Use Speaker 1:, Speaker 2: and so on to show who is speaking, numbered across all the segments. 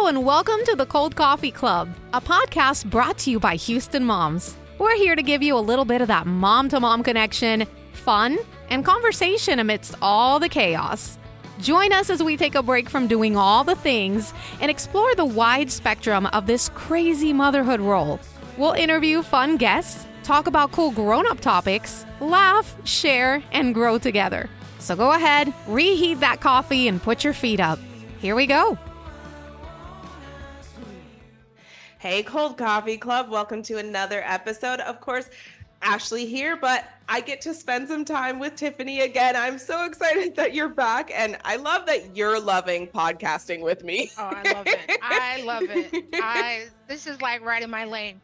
Speaker 1: Hello and welcome to the Cold Coffee Club, a podcast brought to you by Houston Moms. We're here to give you a little bit of that mom-to-mom connection, fun, and conversation amidst all the chaos. Join us as we take a break from doing all the things and explore the wide spectrum of this crazy motherhood role. We'll interview fun guests, talk about cool grown-up topics, laugh, share, and grow together. So go ahead, reheat that coffee, and put your feet up. Here we go.
Speaker 2: Hey, Cold Coffee Club. Welcome to another episode. Of course, Ashley here, but I get to spend some time with Tiffany again. I'm so excited that you're back, and I love that you're loving podcasting with me.
Speaker 3: Oh, I love it. I love it. This is like right in my lane.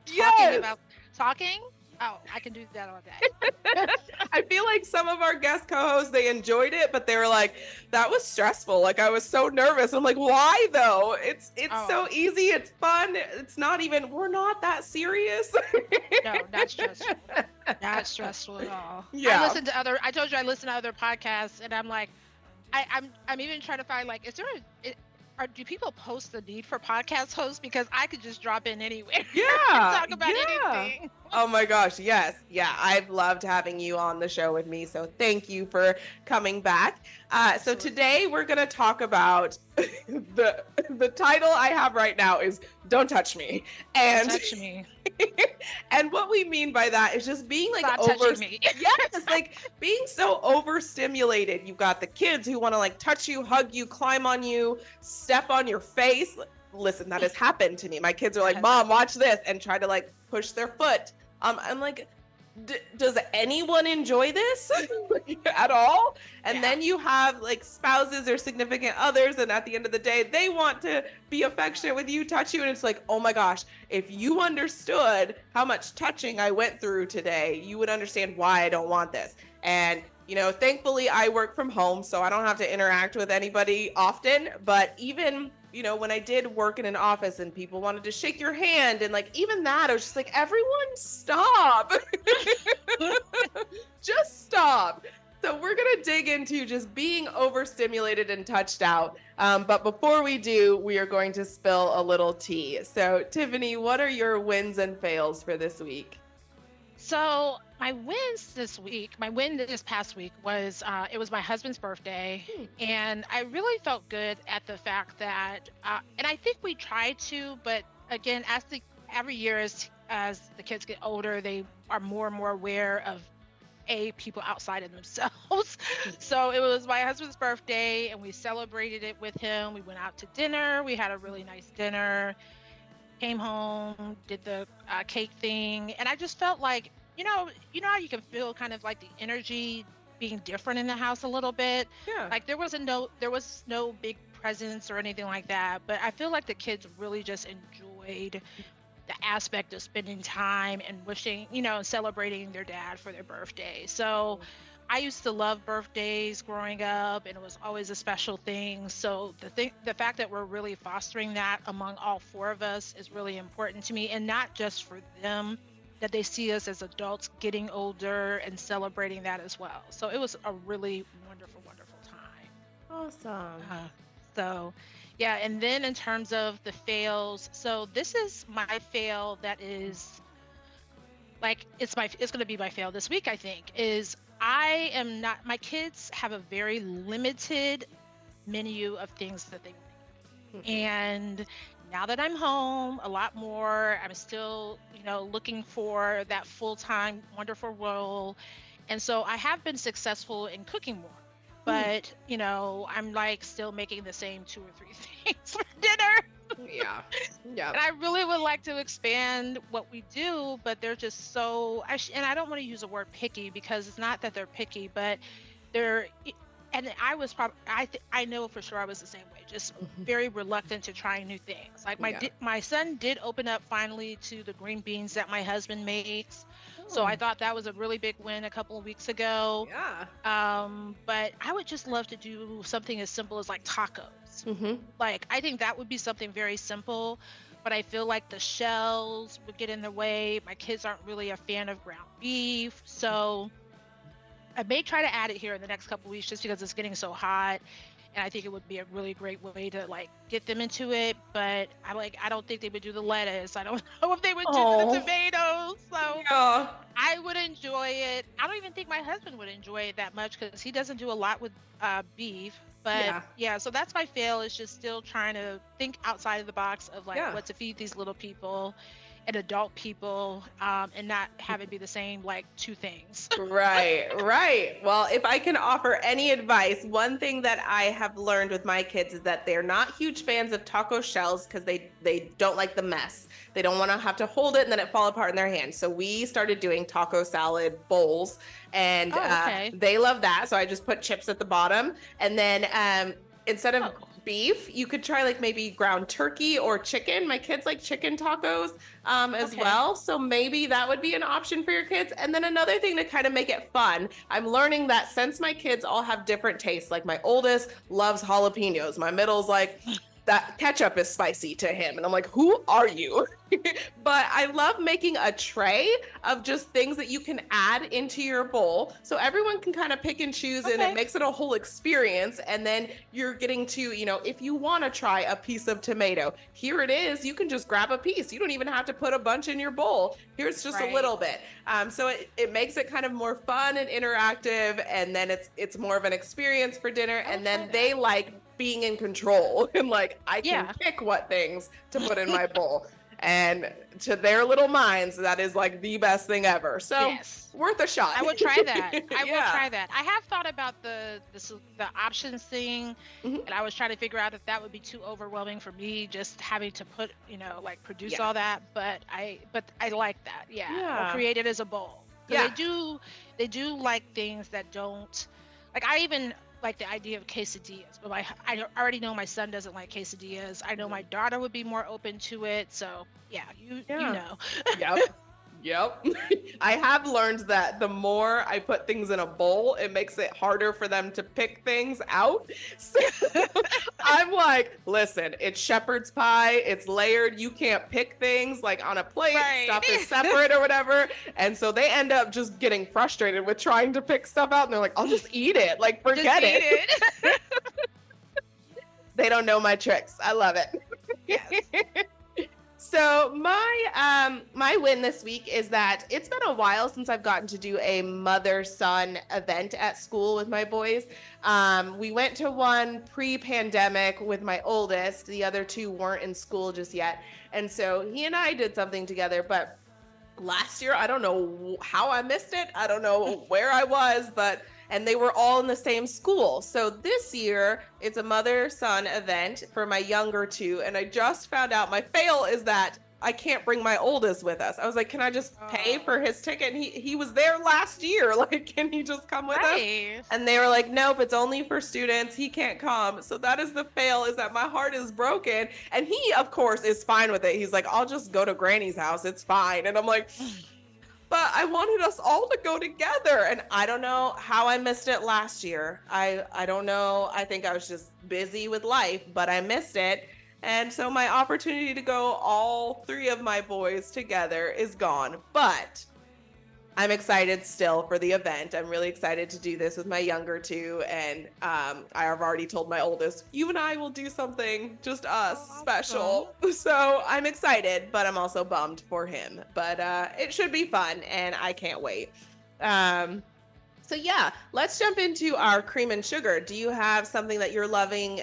Speaker 3: Talking? Oh, I can do that all day.
Speaker 2: I feel like some of our guest co-hosts, they enjoyed it, but they were like, that was stressful. Like, I was so nervous. I'm like, why though? It's so easy. It's fun. It's not even, we're not that serious.
Speaker 3: No, not stressful. Not stressful at all.
Speaker 2: Yeah.
Speaker 3: I told you I listen to other podcasts, and I'm like, I'm even trying to find, like, do people post the need for podcast hosts? Because I could just drop in anywhere.
Speaker 2: Yeah.
Speaker 3: Talk about anything.
Speaker 2: Oh my gosh. Yes. Yeah. I've loved having you on the show with me. So thank you for coming back. So today we're going to talk about the title I have right now is Don't Touch Me. And
Speaker 3: Don't touch me.
Speaker 2: And what we mean by that is just being like
Speaker 3: touching me.
Speaker 2: Yes, like being so overstimulated. You've got the kids who want to like touch you, hug you, climb on you, step on your face. Listen, that has happened to me. My kids are like, Mom, watch this, and try to like push their foot. I'm like, does anyone enjoy this at all? And then you have like spouses or significant others, and at the end of the day, they want to be affectionate with you, touch you, and it's like, oh my gosh, if you understood how much touching I went through today, you would understand why I don't want this. And thankfully I work from home, so I don't have to interact with anybody often, but even when I did work in an office and people wanted to shake your hand and like even that, I was just like, everyone stop. Just stop. So we're going to dig into just being overstimulated and touched out. But before we do, we are going to spill a little tea. So Tiffany, what are your wins and fails for this week?
Speaker 3: So my win this past week was, it was my husband's birthday, and I really felt good at the fact that, and I think we tried to, but again, every year as the kids get older, they are more and more aware of people outside of themselves. So it was my husband's birthday, and we celebrated it with him. We went out to dinner. We had a really nice dinner. Came home, did the cake thing, and I just felt like, you know how you can feel kind of like the energy being different in the house a little bit.
Speaker 2: Yeah.
Speaker 3: Like there was no big presents or anything like that, but I feel like the kids really just enjoyed the aspect of spending time and wishing, celebrating their dad for their birthday. So I used to love birthdays growing up, and it was always a special thing. So the fact that we're really fostering that among all four of us is really important to me, and not just for them, that they see us as adults getting older and celebrating that as well. So it was a really wonderful, wonderful time.
Speaker 2: Awesome.
Speaker 3: So yeah, and then in terms of the fails, so this is my fail that is like, it's going to be my fail this week, I think, is my kids have a very limited menu of things that they want. And now that I'm home a lot more, I'm still, looking for that full-time wonderful role. And so I have been successful in cooking more, but, I'm like still making the same 2 or 3 things for dinner.
Speaker 2: Yeah.
Speaker 3: And I really would like to expand what we do, but they're just so, and I don't want to use the word picky, because it's not that they're picky, but and I know for sure I was the same way, just very reluctant to trying new things. Like my son did open up finally to the green beans that my husband makes. So I thought that was a really big win a couple of weeks ago.
Speaker 2: Yeah.
Speaker 3: But I would just love to do something as simple as like tacos. Like, I think that would be something very simple, but I feel like the shells would get in the way. My kids aren't really a fan of ground beef. So I may try to add it here in the next couple of weeks just because it's getting so hot. and I think it would be a really great way to like get them into it. But I don't think they would do the lettuce. I don't know if they would do the
Speaker 2: Oh,
Speaker 3: tomatoes. So
Speaker 2: yeah.
Speaker 3: I would enjoy it. I don't even think my husband would enjoy it that much because he doesn't do a lot with beef. But
Speaker 2: Yeah.
Speaker 3: yeah, so that's my fail, is just still trying to think outside of the box of like
Speaker 2: Yeah.
Speaker 3: what to feed these little people and adult people, and not have it be the same like two things.
Speaker 2: Right, right. Well, if I can offer any advice, one thing that I have learned with my kids is that they're not huge fans of taco shells because they don't like the mess. They don't want to have to hold it and then it fall apart in their hands. So we started doing taco salad bowls, and
Speaker 3: Oh, okay.
Speaker 2: they love that. So I just put chips at the bottom, and then instead of
Speaker 3: Oh,
Speaker 2: beef, you could try like maybe ground turkey or chicken. My kids like chicken tacos as
Speaker 3: okay.
Speaker 2: well. So maybe that would be an option for your kids. And then another thing to kind of make it fun, I'm learning that since my kids all have different tastes, like my oldest loves jalapenos, my middle's like, that ketchup is spicy to him. And I'm like, who are you? But I love making a tray of just things that you can add into your bowl. So everyone can kind of pick and choose, and it
Speaker 3: Okay.
Speaker 2: makes it a whole experience. And then you're getting to, if you want to try a piece of tomato, here it is. You can just grab a piece. You don't even have to put a bunch in your bowl. Here's just a
Speaker 3: Right.
Speaker 2: little bit. So it makes it kind of more fun and interactive. And then it's more of an experience for dinner.
Speaker 3: I will
Speaker 2: And
Speaker 3: try
Speaker 2: then
Speaker 3: that.
Speaker 2: they like being in control and like, I can
Speaker 3: Yeah.
Speaker 2: pick what things to put in my bowl. And to their little minds, that is like the best thing ever. So
Speaker 3: Yes.
Speaker 2: worth a shot.
Speaker 3: I would try that. I will
Speaker 2: Yeah.
Speaker 3: try that. I have thought about the options thing,
Speaker 2: Mhm.
Speaker 3: and I was trying to figure out if that would be too overwhelming for me, just having to put, like produce
Speaker 2: Yeah.
Speaker 3: all that. But I like that. Yeah. Or
Speaker 2: Yeah.
Speaker 3: create it as a bowl. Because
Speaker 2: Yeah.
Speaker 3: they do like things that don't, like, I even like the idea of quesadillas, but I already know my son doesn't like quesadillas. I know my daughter would be more open to it. So yeah, you
Speaker 2: Yeah.
Speaker 3: know.
Speaker 2: Yep. Yep. I have learned that the more I put things in a bowl, it makes it harder for them to pick things out. So I'm like, listen, it's shepherd's pie, it's layered. You can't pick things like on a plate,
Speaker 3: Right.
Speaker 2: stuff is separate or whatever. And so they end up just getting frustrated with trying to pick stuff out. And they're like, I'll just eat it. Like,
Speaker 3: Just
Speaker 2: forget
Speaker 3: eat
Speaker 2: it.
Speaker 3: it.
Speaker 2: They don't know my tricks. I love it.
Speaker 3: Yes.
Speaker 2: So my win this week is that it's been a while since I've gotten to do a mother-son event at school with my boys. We went to one pre-pandemic with my oldest. The other two weren't in school just yet. And so he and I did something together, but last year, I don't know how I missed it. I don't know where I was, and they were all in the same school. So this year, it's a mother-son event for my younger two. And I just found out my fail is that I can't bring my oldest with us. I was like, can I just pay for his ticket? And he was there last year. Like, can he just come with us?
Speaker 3: Right.
Speaker 2: And they were like, nope, it's only for students. He can't come. So that is the fail, is that my heart is broken. And he, of course, is fine with it. He's like, I'll just go to Granny's house. It's fine. And I'm like, but I wanted us all to go together. And I don't know how I missed it last year. I don't know. I think I was just busy with life, but I missed it. And so my opportunity to go all three of my boys together is gone. But I'm excited still for the event. I'm really excited to do this with my younger two. And I have already told my oldest, you and I will do something, just us,
Speaker 3: Oh,
Speaker 2: special. So I'm excited, but I'm also bummed for him. But it should be fun, and I can't wait. So yeah, let's jump into our cream and sugar. Do you have something that you're loving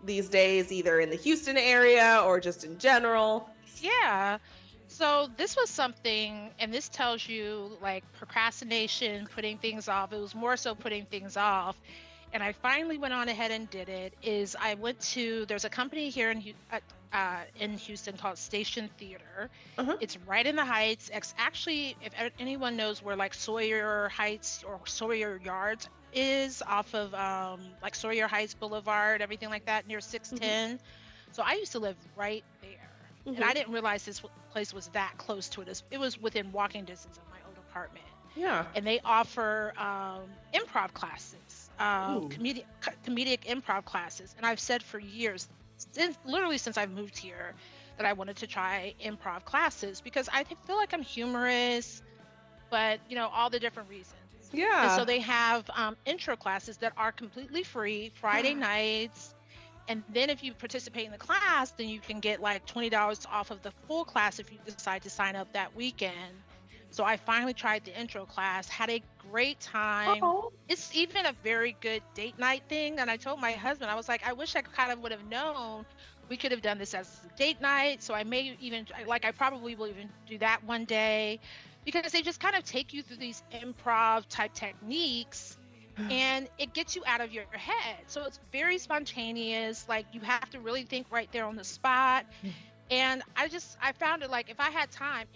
Speaker 2: these days, either in the Houston area or just in general?
Speaker 3: Yeah. So this was something, and this tells you like procrastination, putting things off. It was more so putting things off. And I finally went on ahead and did it. There's a company here in Houston called Station Theater.
Speaker 2: Uh-huh.
Speaker 3: It's right in the Heights. Actually, if anyone knows where like Sawyer Heights or Sawyer Yards is, off of like Sawyer Heights Boulevard, everything like that, near 610. So I used to live right there. And I didn't realize this place was that close to it. It was within walking distance of my old apartment.
Speaker 2: Yeah.
Speaker 3: And they offer improv classes,
Speaker 2: Ooh.
Speaker 3: comedic improv classes. And I've said for years, since I've moved here, that I wanted to try improv classes because I feel like I'm humorous, but all the different reasons. And
Speaker 2: Yeah.
Speaker 3: so they have intro classes that are completely free Friday nights. And then if you participate in the class, then you can get like $20 off of the full class if you decide to sign up that weekend. So I finally tried the intro class, had a great time.
Speaker 2: Oh.
Speaker 3: It's even a very good date night thing. And I told my husband, I was like, I wish I kind of would have known we could have done this as a date night. So I may even, like, I probably will even do that one day because they just kind of take you through these improv type techniques and it gets you out of your head. So it's very spontaneous. Like you have to really think right there on the spot. And I found it like if I have time,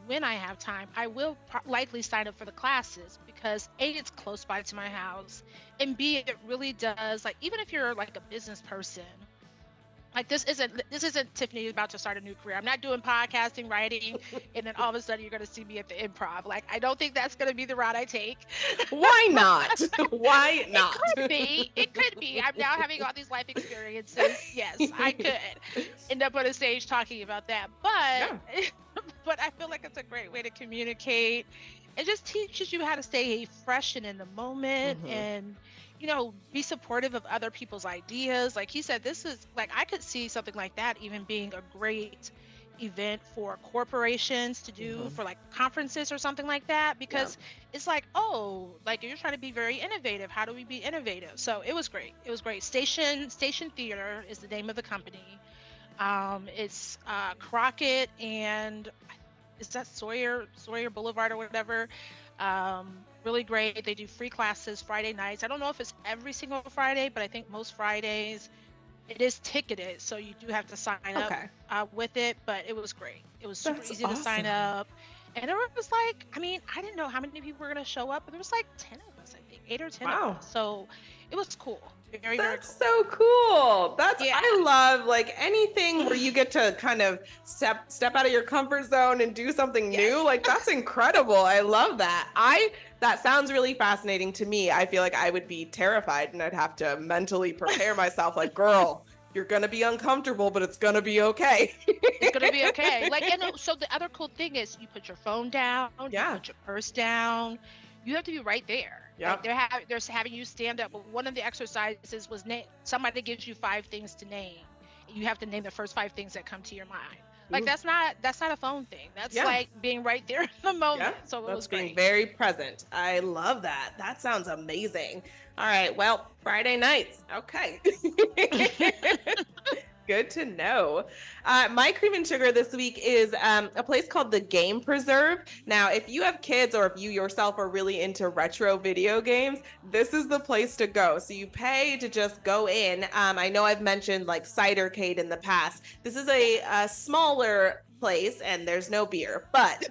Speaker 3: when I have time, I will likely sign up for the classes because A, it's close by to my house, and B, it really does, like, even if you're like a business person, like this isn't Tiffany about to start a new career. I'm not doing podcasting, writing, and then all of a sudden you're going to see me at the improv. Like I don't think that's going to be the route I take.
Speaker 2: Why not? Why not?
Speaker 3: It could be. It could be. I'm now having all these life experiences. Yes, I could end up on a stage talking about that. But but I feel like it's a great way to communicate. It just teaches you how to stay fresh and in the moment and be supportive of other people's ideas. Like he said, this is like I could see something like that even being a great event for corporations to do for like conferences or something like that because it's like, oh, like you're trying to be very innovative, how do we be innovative? So it was great. Station Theater is the name of the company. It's Crockett and is that Sawyer Boulevard or whatever. Really great. They do free classes Friday nights. I don't know if it's every single Friday, but I think most Fridays. It is ticketed, so you do have to sign up with it, but it was great. It was super easy to sign up. And there was like, I mean, I didn't know how many people were going to show up, but there was like 10 of us, I think, 8 or 10 of us. So it was cool. Very,
Speaker 2: That's
Speaker 3: very
Speaker 2: so
Speaker 3: cool.
Speaker 2: cool. I love like anything where you get to kind of step out of your comfort zone and do something new. Like that's incredible. I love that. That sounds really fascinating to me. I feel like I would be terrified and I'd have to mentally prepare myself like, girl, you're going to be uncomfortable, but it's going to be okay.
Speaker 3: It's going to be okay. Like, so the other cool thing is you put your phone down, you put your purse down. You have to be right there.
Speaker 2: Yeah.
Speaker 3: Like they're having you stand up. One of the exercises was somebody gives you 5 things to name. You have to name the first 5 things that come to your mind. Like that's not a phone thing. That's like being right there in the moment.
Speaker 2: Yeah.
Speaker 3: So it was
Speaker 2: being
Speaker 3: great.
Speaker 2: very present. I love that. That sounds amazing. All right. Well, Friday nights. Okay. Good to know. My cream and sugar this week is a place called the Game Preserve. Now, if you have kids or if you yourself are really into retro video games, this is the place to go. So you pay to just go in. I know I've mentioned like Cidercade in the past. This is a smaller place and there's no beer, but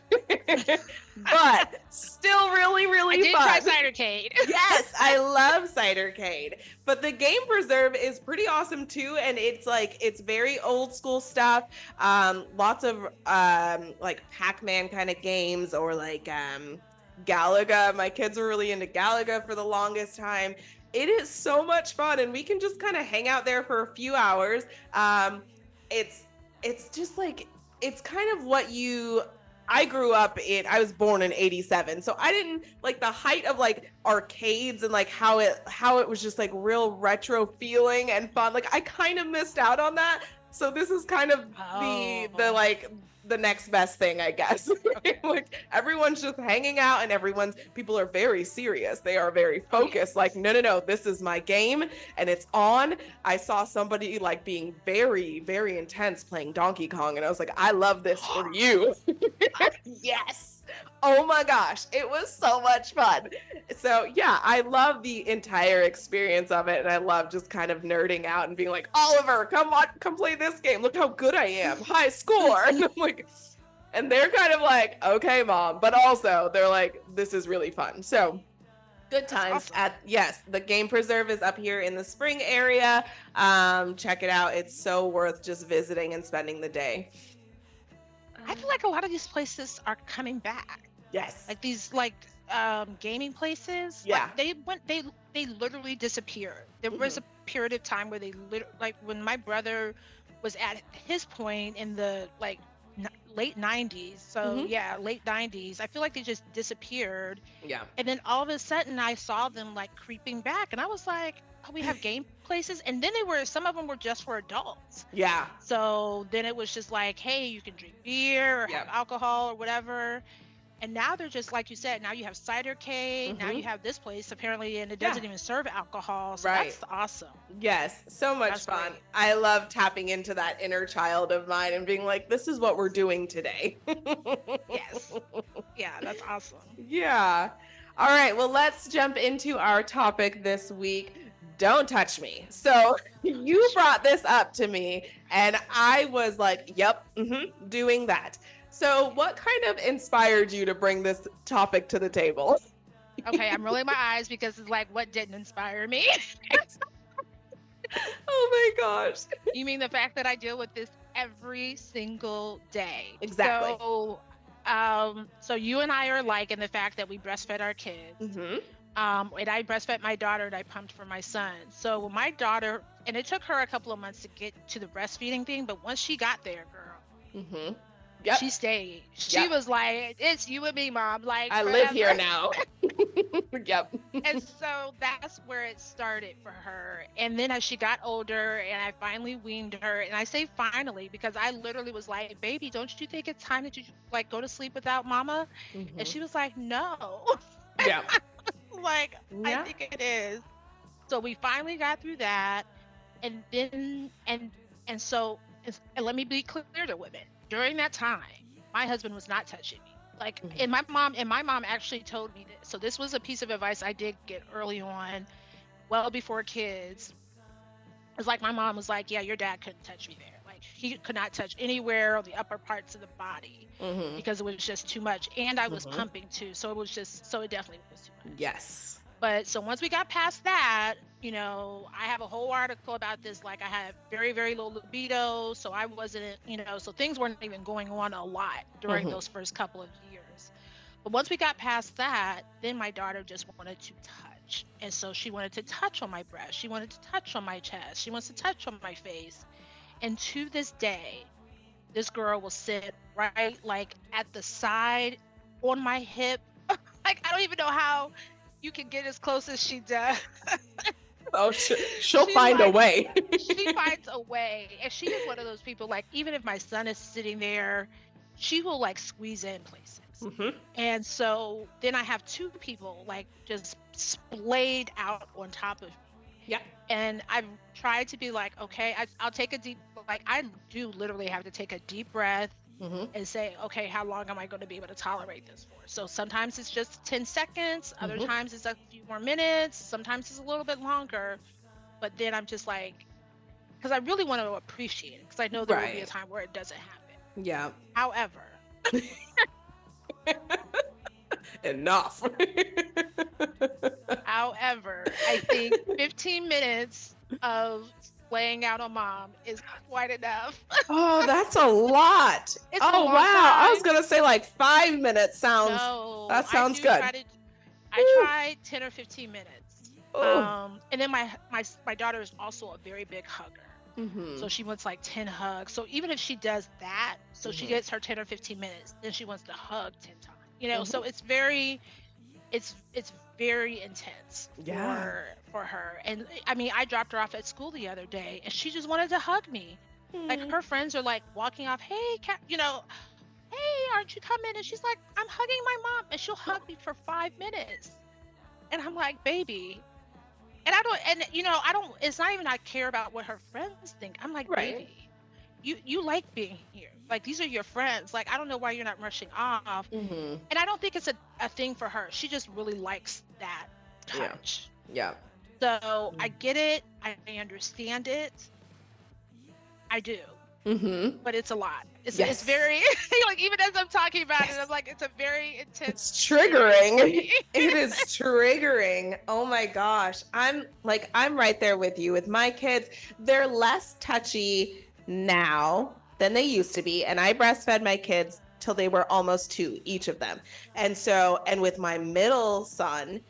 Speaker 2: still really, really fun.
Speaker 3: I did try Cidercade.
Speaker 2: Yes, I love Cidercade. But the Game Preserve is pretty awesome too, and it's very old school stuff. Lots of like Pac-Man kind of games or like Galaga. My kids were really into Galaga for the longest time. It is so much fun, and we can just kind of hang out there for a few hours. It's just like it's kind of what I grew up I was born in 87. So I didn't like the height of like arcades and like how it was just like real retro feeling and fun. Like I kind of missed out on that. So this is kind of the next best thing, I guess. Okay. Like everyone's just hanging out and people are very serious. They are very focused. Like, no, this is my game and it's on. I saw somebody like being very, very intense playing Donkey Kong and I was like, I love this for you. Yes. Oh my gosh, it was so much fun. So yeah, I love the entire experience of it and I love just kind of nerding out and being like, Oliver, come play this game. Look how good I am. High score. And I'm like, and they're kind of like, okay, mom, but also they're like, this is really fun. So good times. Awesome. The Game Preserve is up here in the Spring area. Check it out. It's so worth just visiting and spending the day.
Speaker 3: I feel like a lot of these places are coming back.
Speaker 2: Yes.
Speaker 3: Like these gaming places.
Speaker 2: Yeah.
Speaker 3: Like they literally disappeared. There was a period of time where like when my brother was at his point in the like late 90s. So yeah, late 90s. I feel like they just disappeared.
Speaker 2: Yeah.
Speaker 3: And then all of a sudden I saw them like creeping back and I was like, oh, we have game places. And then some of them were just for adults.
Speaker 2: Yeah.
Speaker 3: So then it was just like, hey, you can drink beer or
Speaker 2: Yep.
Speaker 3: have alcohol or whatever. And now they're just like you said, now you have cider cake, now you have this place apparently, and it doesn't even serve alcohol. So that's awesome.
Speaker 2: Yes, so much
Speaker 3: That's
Speaker 2: fun.
Speaker 3: great.
Speaker 2: I love tapping into that inner child of mine and being like, this is what we're doing today.
Speaker 3: Yes. Yeah, that's awesome.
Speaker 2: Yeah. All right, well, let's jump into our topic this week. Don't touch me. So you brought this up to me, and I was like, yep, doing that. So what kind of inspired you to bring this topic to the table?
Speaker 3: Okay, I'm rolling my eyes because it's like, what didn't inspire me?
Speaker 2: Oh my gosh.
Speaker 3: You mean the fact that I deal with this every single day?
Speaker 2: Exactly.
Speaker 3: So you and I are alike in the fact that we breastfed our kids. And I breastfed my daughter and I pumped for my son. So my daughter, and it took her a couple of months to get to the breastfeeding thing, but once she got there, girl, she stayed. She was like, it's you and me, Mom. Like,
Speaker 2: I
Speaker 3: forever.
Speaker 2: live here now. Yep.
Speaker 3: And so that's where it started for her. And then as she got older and I finally weaned her, and I say finally because I literally was like, baby, don't you think it's time that you like go to sleep without mama? And she was like, no.
Speaker 2: Yeah.
Speaker 3: Like, I think it is. So we finally got through that. And then, and so, and let me be clear to women. During that time, my husband was not touching me. Like, and my mom actually told me this. So this was a piece of advice I did get early on, well before kids. It's like my mom was like, yeah, your dad couldn't touch me there. Like, he could not touch anywhere on the upper parts of the body because it was just too much. And I was pumping too. So it definitely was too much.
Speaker 2: Yes.
Speaker 3: But so once we got past that, you know, I have a whole article about this. Like, I had very, very low libido. So I wasn't, you know, so things weren't even going on a lot during those first couple of years. But once we got past that, then my daughter just wanted to touch. And so she wanted to touch on my breast. She wanted to touch on my chest. She wants to touch on my face. And to this day, this girl will sit right like at the side on my hip. Like, I don't even know how you can get as close as she does.
Speaker 2: Oh, she'll find a way.
Speaker 3: She finds a way. And she is one of those people, like, even if my son is sitting there, she will like squeeze in places. And so then I have two people like just splayed out on top of me.
Speaker 2: Yeah.
Speaker 3: And I've tried to be like, okay, I'll take a deep, like, I do literally have to take a deep breath and say, okay, how long am I going to be able to tolerate this for? So sometimes it's just 10 seconds. Other times it's a few more minutes. Sometimes it's a little bit longer. But then I'm just like, because I really want to appreciate it, because I know there will be a time where it doesn't happen.
Speaker 2: Yeah.
Speaker 3: However.
Speaker 2: Enough.
Speaker 3: However, I think 15 minutes of laying out on mom is quite enough.
Speaker 2: Oh, that's a lot.
Speaker 3: It's a
Speaker 2: oh,
Speaker 3: long
Speaker 2: wow.
Speaker 3: time.
Speaker 2: I was going to say like 5 minutes sounds, that sounds good.
Speaker 3: I tried 10 or 15 minutes.
Speaker 2: Ooh.
Speaker 3: And then my daughter is also a very big hugger. So she wants like 10 hugs. So even if she does that, so she gets her 10 or 15 minutes, then she wants to hug 10 times. You know, so it's very intense for her. And I mean, I dropped her off at school the other day and she just wanted to hug me. Like, her friends are like walking off, hey, you know, hey, aren't you coming? And she's like, I'm hugging my mom. And she'll hug me for 5 minutes. And I'm like, baby. And I don't, it's not even I care about what her friends think. I'm like, baby, you like being here. Like, these are your friends. Like, I don't know why you're not rushing off. And I don't think it's a thing for her. She just really likes that touch.
Speaker 2: Yeah.
Speaker 3: So I get it. I understand it. I do. But it's a lot. It's very, like, even as I'm talking about it, I'm like, it's a very intense.
Speaker 2: It's triggering. It is triggering. Oh my gosh. I'm right there with you. With my kids, they're less touchy now than they used to be. And I breastfed my kids till they were almost 2, each of them. And with my middle son,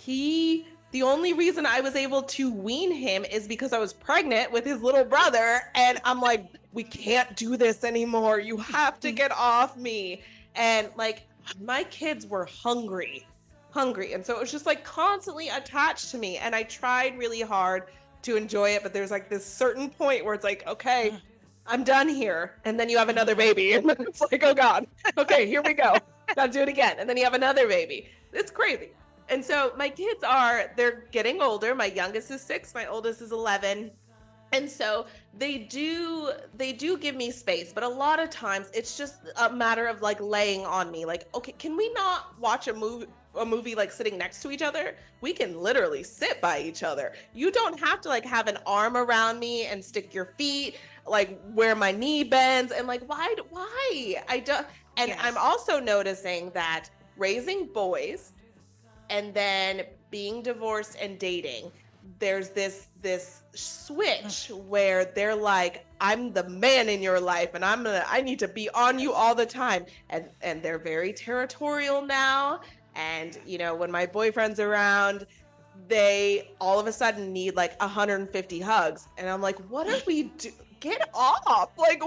Speaker 2: the the only reason I was able to wean him is because I was pregnant with his little brother. And I'm like, we can't do this anymore. You have to get off me. And like, my kids were hungry. And so it was just like constantly attached to me. And I tried really hard to enjoy it. But there's like this certain point where it's like, okay, I'm done here. And then you have another baby. And then it's like, oh God, okay, here we go. Gotta do it again. And then you have another baby. It's crazy. And so my kids they're getting older. My youngest is 6, my oldest is 11. And so they do give me space, but a lot of times it's just a matter of like laying on me. Like, okay, can we not watch a movie like sitting next to each other? We can literally sit by each other. You don't have to like have an arm around me and stick your feet like where my knee bends and like why I don't. And yes. I'm also noticing that raising boys and then being divorced and dating, there's this switch where they're like, I'm the man in your life and I need to be on you all the time. And they're very territorial now. And, you know, when my boyfriend's around, they all of a sudden need like 150 hugs. And I'm like, what are we doing? Get off. Like,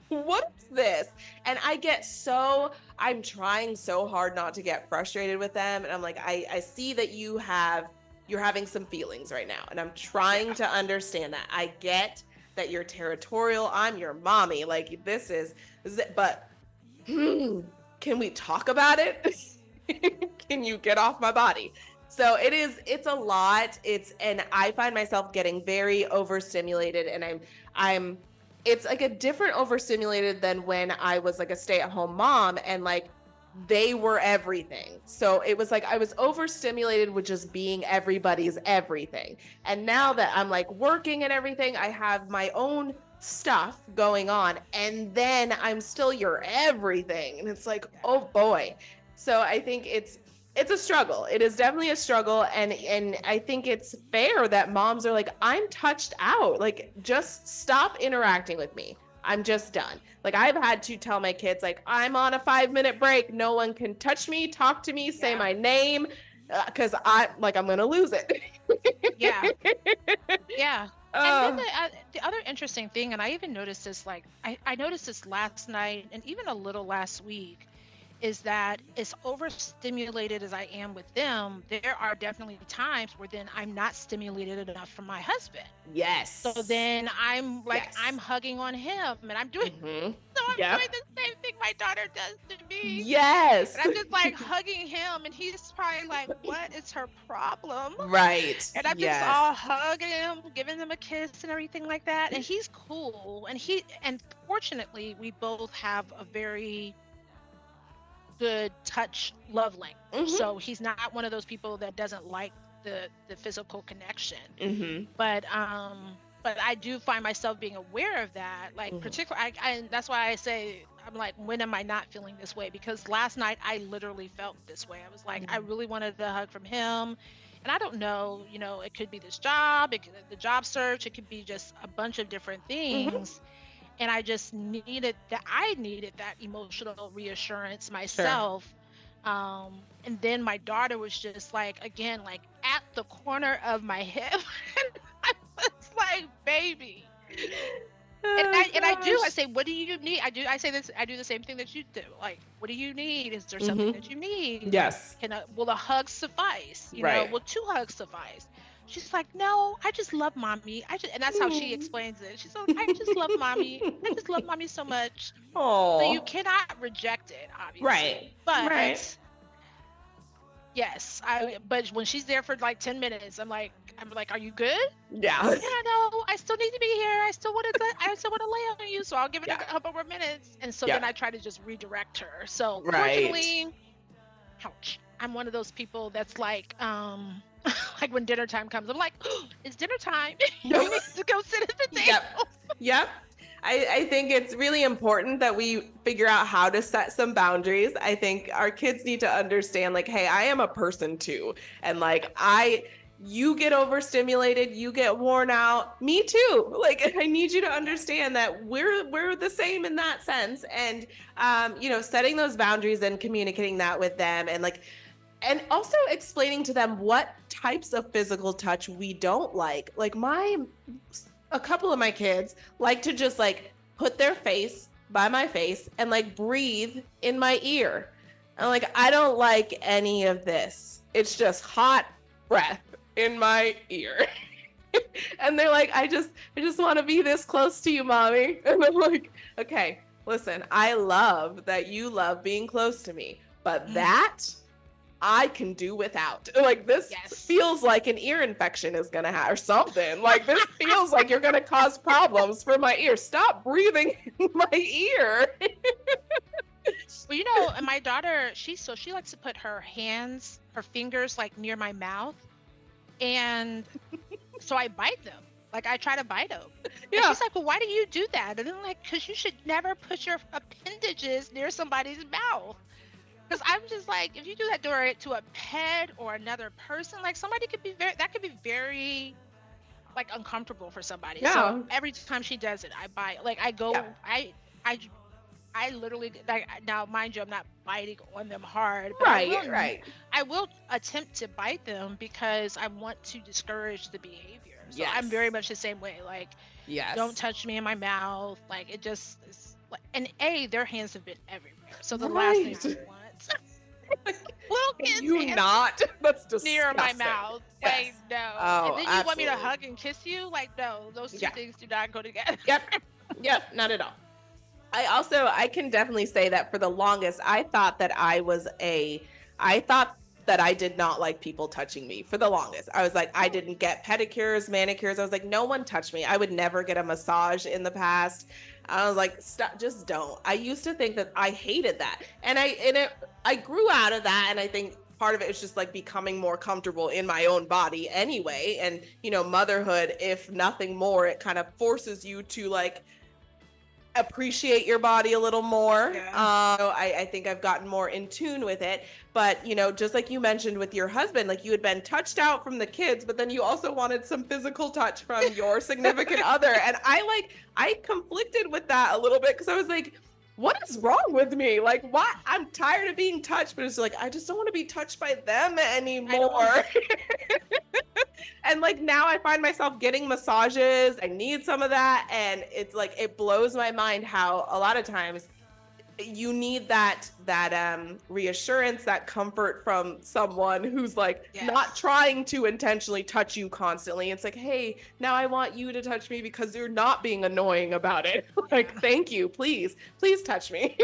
Speaker 2: what is this? And I'm trying so hard not to get frustrated with them. And I'm like, I see that you're having some feelings right now. And I'm trying to understand that. I get that you're territorial. I'm your mommy. Like this is it. But can we talk about it? Can you get off my body? So it's a lot. And I find myself getting very overstimulated, and it's like a different overstimulated than when I was like a stay-at-home mom and like they were everything. So it was like I was overstimulated with just being everybody's everything. And now that I'm like working and everything, I have my own stuff going on, and then I'm still your everything. And it's like, oh boy. So I think it's a struggle. It is definitely a struggle. And I think it's fair that moms are like, I'm touched out. Like, just stop interacting with me. I'm just done. Like, I've had to tell my kids, like, I'm on a 5-minute break. No one can touch me, talk to me, say my name, because I'm going to lose it.
Speaker 3: Yeah. Yeah. And then the other interesting thing, and I even noticed this, like, I noticed this last night and even a little last week, is that as overstimulated as I am with them, there are definitely times where then I'm not stimulated enough from my husband.
Speaker 2: Yes.
Speaker 3: So then I'm like, I'm hugging on him and I'm doing, doing the same thing my daughter does to me.
Speaker 2: Yes.
Speaker 3: And I'm just like hugging him and he's probably like, what is her problem?
Speaker 2: Right.
Speaker 3: And I'm just all hugging him, giving him a kiss and everything like that. And he's cool. And fortunately, we both have a very good touch love language. So he's not one of those people that doesn't like the physical connection. But I do find myself being aware of that, like particularly I that's why I say I'm like, when am I not feeling this way? Because last night I literally felt this way. I was like, I really wanted a hug from him. And I don't know, you know, it could be this job, the job search, it could be just a bunch of different things. And I just needed that emotional reassurance myself. And then my daughter was just like, again, like at the corner of my hip. And I was like, baby. I say, what do you need? I do the same thing that you do. Like, what do you need? Is there something that you need?
Speaker 2: Yes.
Speaker 3: Will a hug suffice? You know, will 2 hugs suffice? She's like, no, I just love mommy. And that's how she explains it. She's like, I just love mommy. I just love mommy so much.
Speaker 2: Oh.
Speaker 3: So you cannot reject it, obviously.
Speaker 2: Right.
Speaker 3: But yes, but when she's there for like 10 minutes, I'm like, are you good?
Speaker 2: Yeah.
Speaker 3: Yeah, no, I still need to be here. I still want to lay on you, so I'll give it a couple more minutes. And so then I try to just redirect her. So fortunately, ouch, I'm one of those people that's like, like when dinner time comes, I'm like, oh, it's dinner time. You need to go sit at the table.
Speaker 2: Yep. I think it's really important that we figure out how to set some boundaries. I think our kids need to understand, like, hey, I am a person too. And like, you get overstimulated, you get worn out, me too. Like, I need you to understand that we're the same in that sense. And, you know, setting those boundaries and communicating that with them, and like, And also explaining to them what types of physical touch we don't like. Like a couple of my kids like to just like put their face by my face and like breathe in my ear. And like, I don't like any of this. It's just hot breath in my ear. And they're like, I just want to be this close to you, mommy. And I'm like, okay, listen, I love that you love being close to me, but that I can do without. Like, this feels like an ear infection is gonna have or something. Like, this feels like you're gonna cause problems for my ear. Stop breathing in my ear.
Speaker 3: Well, you know, and my daughter, she likes to put her fingers like near my mouth, and so I bite them. Like, I try to bite them. Yeah. And she's like, well, why do you do that? And I'm like, because you should never put your appendages near somebody's mouth. Because I'm just like, if you do that to a pet or another person, like somebody could be very like uncomfortable for somebody. Yeah. So every time she does it, I bite. Like I go, I literally, like, now mind you, I'm not biting on them hard. But
Speaker 2: Right.
Speaker 3: I will attempt to bite them because I want to discourage the behavior. So I'm very much the same way. Like, don't touch me in my mouth. Like, it just is. And their hands have been everywhere. So the last thing I want. Little kids.
Speaker 2: That's disgusting.
Speaker 3: Near my mouth.
Speaker 2: Yes.
Speaker 3: Like, no.
Speaker 2: Oh,
Speaker 3: and then you want me to hug and kiss you? Like, no. Those two things do not go together.
Speaker 2: Yep. Not at all. I can definitely say that for the longest, I thought that I did not like people touching me for the longest. I was like, I didn't get pedicures, manicures. I was like, no one touched me. I would never get a massage in the past. I was like, stop, just don't. I used to think that I hated that. And I grew out of that. And I think part of it is just like becoming more comfortable in my own body anyway. And, you know, motherhood, if nothing more, it kind of forces you to like appreciate your body a little more. I think I've gotten more in tune with it. But, you know, just like you mentioned with your husband, like you had been touched out from the kids, but then you also wanted some physical touch from your significant other. And I conflicted with that a little bit because I was like, what is wrong with me? Like, what? I'm tired of being touched, but it's like, I just don't want to be touched by them anymore. And like now I find myself getting massages. I need some of that. And it's like, it blows my mind how a lot of times you need that reassurance, that comfort from someone who's like not trying to intentionally touch you constantly. It's like, hey, now I want you to touch me because you're not being annoying about it. Like, thank you, please touch me.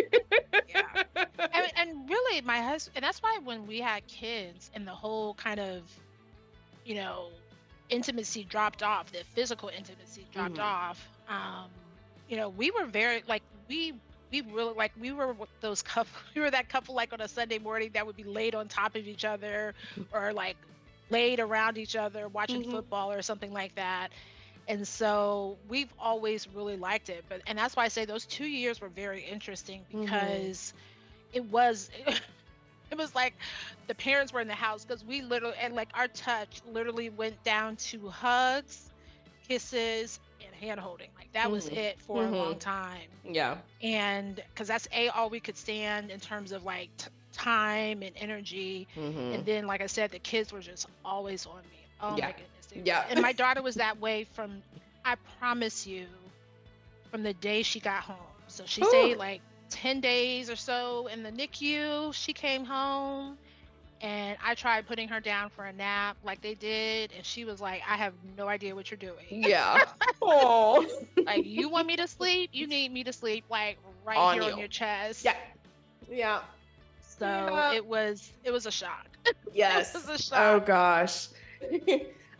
Speaker 3: And really my husband, and that's why when we had kids and the whole kind of, you know, intimacy dropped off, the physical intimacy dropped off, you know, we were very like, we really like, we were those couple, we were that couple like on a Sunday morning that would be laid on top of each other or like laid around each other watching football or something like that. And so we've always really liked it. And that's why I say those 2 years were very interesting because it was like the parents were in the house because we literally, and like our touch literally went down to hugs, kisses, and hand holding. Like that was it for a long time. Yeah. And because that's all we could stand in terms of like time and energy. And then, like I said, the kids were just always on me. Oh my goodness. And my daughter was that way from, I promise you, from the day she got home. So she stayed like 10 days or so in the NICU. She came home and I tried putting her down for a nap like they did. And she was like, I have no idea what you're doing. Yeah. Oh. Like, you want me to sleep? You need me to sleep like right on here on your chest. Yeah. Yeah. So it was a shock.
Speaker 2: Yes.
Speaker 3: It was a shock.
Speaker 2: Oh gosh.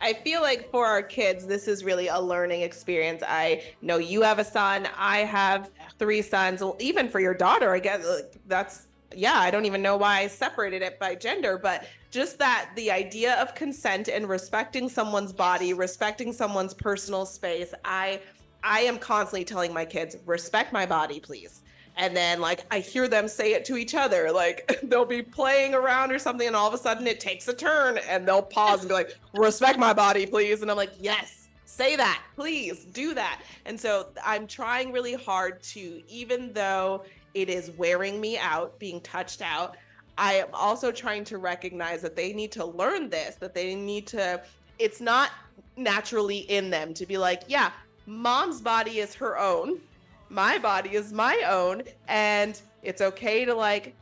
Speaker 2: I feel like for our kids, this is really a learning experience. I know you have a son. I have 3 sons. Well, even for your daughter, I guess that's, I don't even know why I separated it by gender, but just that the idea of consent and respecting someone's body, respecting someone's personal space. I am constantly telling my kids, respect my body, please. And then like I hear them say it to each other, like they'll be playing around or something and all of a sudden it takes a turn and they'll pause and be like, respect my body, please. And I'm like, yes, say that, please do that. And so I'm trying really hard to, even though it is wearing me out, being touched out, I am also trying to recognize that they need to learn this, that they need to, it's not naturally in them to be like, yeah, mom's body is her own, my body is my own, and it's okay to like,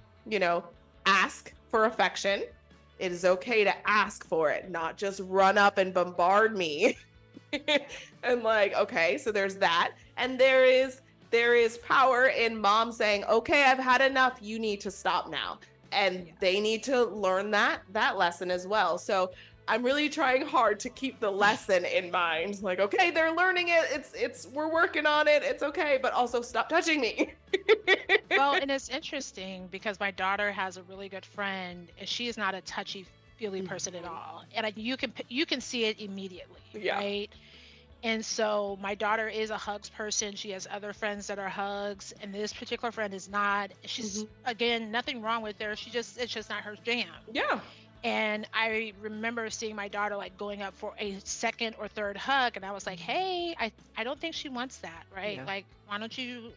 Speaker 2: ask for affection. It is okay to ask for it, not just run up and bombard me. And like, okay, so there's that. And there is power in mom saying, okay, I've had enough. You need to stop now. And they need to learn that lesson as well. So I'm really trying hard to keep the lesson in mind. Like, okay, they're learning it. It's we're working on it. It's okay, but also stop touching me.
Speaker 3: Well, and it's interesting because my daughter has a really good friend, and she is not a touchy-feely person at all. And you can see it immediately,
Speaker 2: Yeah.
Speaker 3: right? And so my daughter is a hugs person. She has other friends that are hugs, and this particular friend is not. She's again, nothing wrong with her. It's just not her jam.
Speaker 2: Yeah.
Speaker 3: And I remember seeing my daughter like going up for a second or third hug, and I was like, hey, I don't think she wants that, right?
Speaker 2: Yeah.
Speaker 3: Like, why don't you,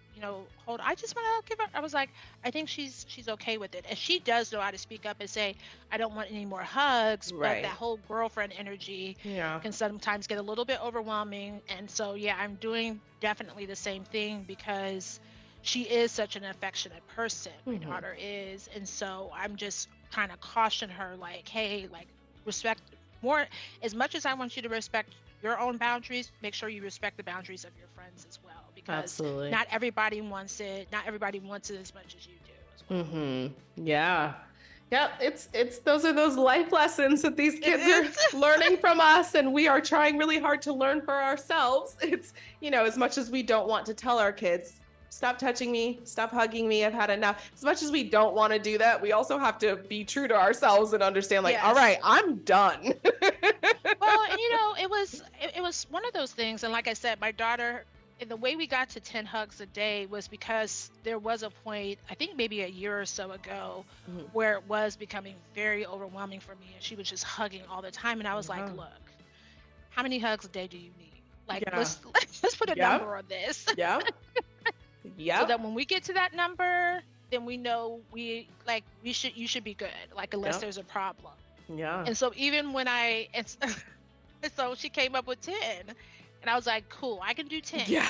Speaker 3: hold, I just want to give her, I was like, I think she's okay with it. And she does know how to speak up and say, I don't want any more hugs,
Speaker 2: Right.
Speaker 3: but that whole girlfriend energy can sometimes get a little bit overwhelming. And so, yeah, I'm doing definitely the same thing because she is such an affectionate person, my daughter is. And so I'm just trying to caution her, like, hey, like, respect more. As much as I want you to respect your own boundaries, make sure you respect the boundaries of your friends as well, because
Speaker 2: Absolutely.
Speaker 3: not everybody wants it as much as you do as well.
Speaker 2: Yeah. Yeah, it's those are those life lessons that these kids are learning from us, and we are trying really hard to learn for ourselves. It's, as much as we don't want to tell our kids, stop touching me, stop hugging me, I've had enough. As much as we don't want to do that, we also have to be true to ourselves and understand, like, all right, I'm done.
Speaker 3: Well, and it was one of those things, and like I said, my daughter, and the way we got to 10 hugs a day was because there was a point, I think maybe a year or so ago, where it was becoming very overwhelming for me, and she was just hugging all the time, and I was like, look, how many hugs a day do you need? Like, let's put a number on this.
Speaker 2: Yeah.
Speaker 3: So that when we get to that number, then we know you should be good, like, unless there's a problem.
Speaker 2: Yeah.
Speaker 3: And so even when so she came up with 10, and I was like, cool, I can do 10.
Speaker 2: Yeah.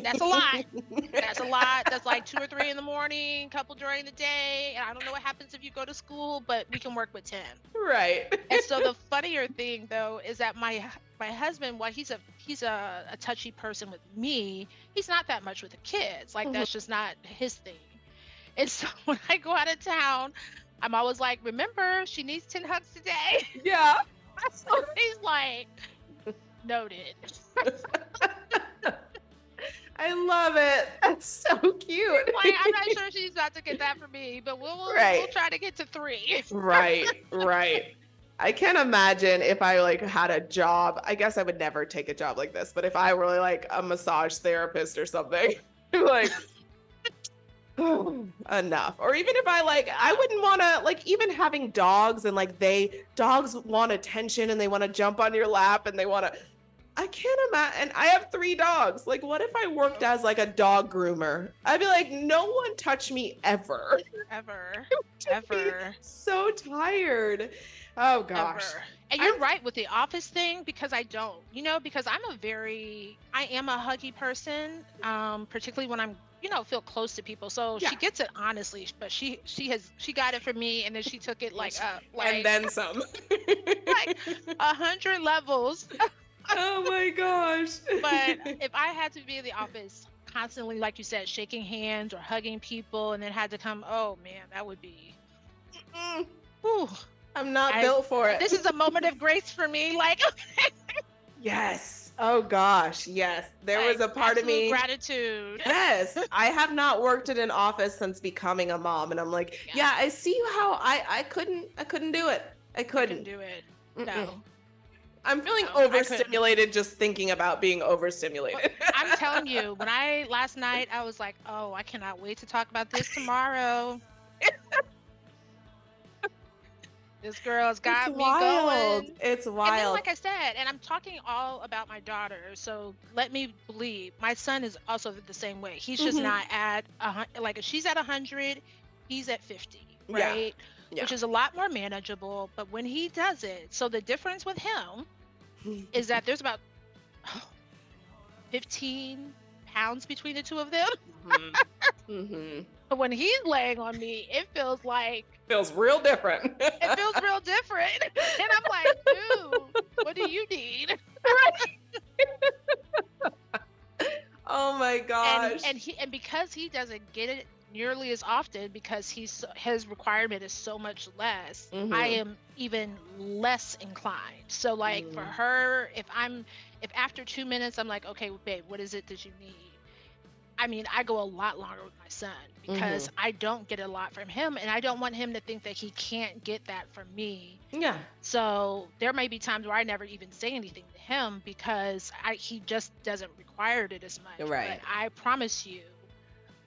Speaker 3: That's a lot. That's a lot. That's like 2 or 3 in the morning, couple during the day. And I don't know what happens if you go to school, but we can work with 10.
Speaker 2: Right.
Speaker 3: And so the funnier thing though is that my husband, while he's a touchy person with me, he's not that much with the kids. Like, that's just not his thing. And so when I go out of town, I'm always like, remember, she needs 10 hugs today.
Speaker 2: Yeah.
Speaker 3: So he's like, noted.
Speaker 2: I love it. That's so cute.
Speaker 3: Like, I'm not sure she's about to get that from me, but we'll try to get to 3.
Speaker 2: Right. I can't imagine if I like had a job. I guess I would never take a job like this, but if I were like a massage therapist or something, like, enough. Or even if I wouldn't want to, like, even having dogs, and like dogs want attention and they want to jump on your lap and I can't imagine. And I have 3 dogs. Like, what if I worked as like a dog groomer? I'd be like, no one touch me ever.
Speaker 3: Ever.
Speaker 2: So tired. Oh gosh.
Speaker 3: Ever. And you're right with the office thing, because I don't, because I am a huggy person, particularly when I'm, feel close to people. So she gets it honestly, but she got it from me, and then she took it like
Speaker 2: and then some.
Speaker 3: like 100 levels.
Speaker 2: Oh my gosh.
Speaker 3: But if I had to be in the office constantly, like you said, shaking hands or hugging people, and then had to come, oh man, that would be, whew.
Speaker 2: I'm not built for it.
Speaker 3: This is a moment of grace for me. Like,
Speaker 2: yes. Oh gosh. Yes. There was a part of me.
Speaker 3: Gratitude.
Speaker 2: Yes. I have not worked in an office since becoming a mom. And I'm like, I see how I couldn't do it. I couldn't
Speaker 3: do it. No.
Speaker 2: I'm feeling overstimulated just thinking about being overstimulated.
Speaker 3: I'm telling you, last night, I was like, oh, I cannot wait to talk about this tomorrow. This girl's got me going.
Speaker 2: It's wild.
Speaker 3: And then, like I said, and I'm talking all about my daughter, so let me believe. My son is also the same way. He's just not at, like, if she's at 100, he's at 50, right? which is a lot more manageable. But when he does it, so the difference with him is that there's about 15 pounds between the two of them. But when he's laying on me, it feels
Speaker 2: real different.
Speaker 3: It feels real different. And I'm like, dude, what do you need?
Speaker 2: Oh my gosh.
Speaker 3: And because he doesn't get it nearly as often, because his requirement is so much less, I am even less inclined. So like for her, if after 2 minutes I'm like, okay, babe, what is it that you need? I mean, I go a lot longer with my son because I don't get a lot from him, and I don't want him to think that he can't get that from me.
Speaker 2: Yeah.
Speaker 3: So there may be times where I never even say anything to him because he just doesn't require it as much.
Speaker 2: Right.
Speaker 3: But I promise you,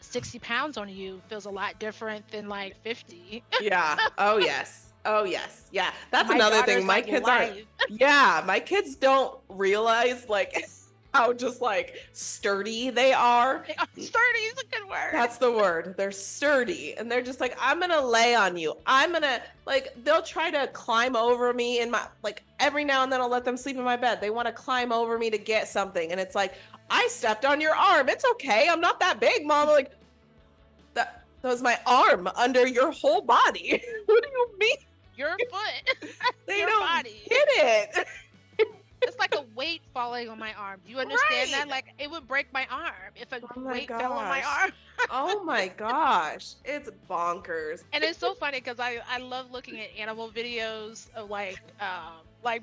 Speaker 3: 60 pounds on you feels a lot different than like 50.
Speaker 2: Yeah. Oh yes. Oh yes. Yeah. That's
Speaker 3: My
Speaker 2: another thing.
Speaker 3: daughter's,
Speaker 2: My
Speaker 3: like,
Speaker 2: kids
Speaker 3: live.
Speaker 2: aren't. Yeah. My kids don't realize like how just like sturdy they are.
Speaker 3: Sturdy is a good word.
Speaker 2: That's the word. They're sturdy. And they're just like, I'm going to lay on you. I'm going to like, they'll try to climb over me in my, like every now and then I'll let them sleep in my bed. They want to climb over me to get something. And it's like, I stepped on your arm. It's okay. I'm not that big, Mom. Like that was my arm under your whole body. What do you mean?
Speaker 3: Your foot.
Speaker 2: They
Speaker 3: Your
Speaker 2: don't
Speaker 3: body.
Speaker 2: get it.
Speaker 3: It's like a weight falling on my arm. Do you understand that?
Speaker 2: Right.
Speaker 3: Like it would break my arm if a
Speaker 2: Oh my
Speaker 3: weight fell on my
Speaker 2: gosh.
Speaker 3: arm.
Speaker 2: Oh my gosh. It's bonkers.
Speaker 3: And it's so funny because I love looking at animal videos of like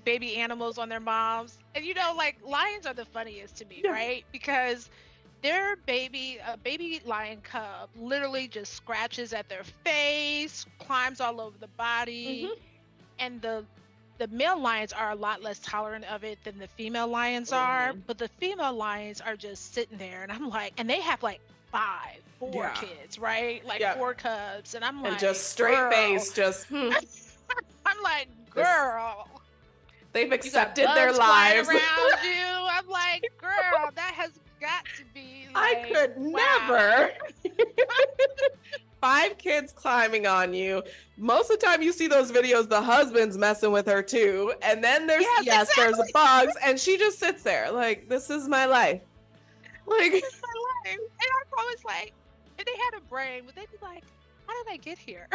Speaker 3: baby animals on their moms. And like lions are the funniest to me,
Speaker 2: Yeah.
Speaker 3: right? Because a baby lion cub literally just scratches at their face, climbs all over the body, and the male lions are a lot less tolerant of it than the female lions are, but the female lions are just sitting there, and I'm like, and they have like four kids, right? Like 4 cubs, and I'm like,
Speaker 2: And just straight
Speaker 3: girl.
Speaker 2: face, just
Speaker 3: I'm like, girl,
Speaker 2: they've
Speaker 3: you got
Speaker 2: accepted their
Speaker 3: bugs flying
Speaker 2: lives.
Speaker 3: around you. I'm like, girl, that has got to be like,
Speaker 2: I could
Speaker 3: wow.
Speaker 2: never. 5 kids climbing on you. Most of the time you see those videos, the husband's messing with her too. And then there's, there's bugs, and she just sits there like, this is my life. Like,
Speaker 3: This is my life. And I'm always like, if they had a brain, would they be like, how did I get here?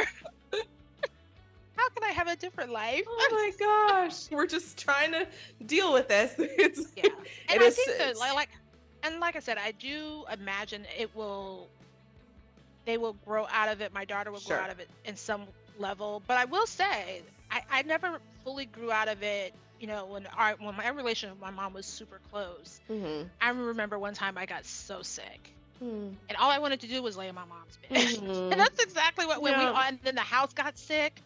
Speaker 3: How can I have a different life?
Speaker 2: oh my gosh. We're just trying to deal with this. It's,
Speaker 3: Yeah. And
Speaker 2: it
Speaker 3: I
Speaker 2: is,
Speaker 3: think that like I said, I do imagine they will grow out of it. My daughter will grow out of it in some level. But I will say, I never fully grew out of it. When my relationship with my mom was super close. I remember one time I got so sick. And all I wanted to do was lay in my mom's bed. And that's exactly what, and then the house got sick.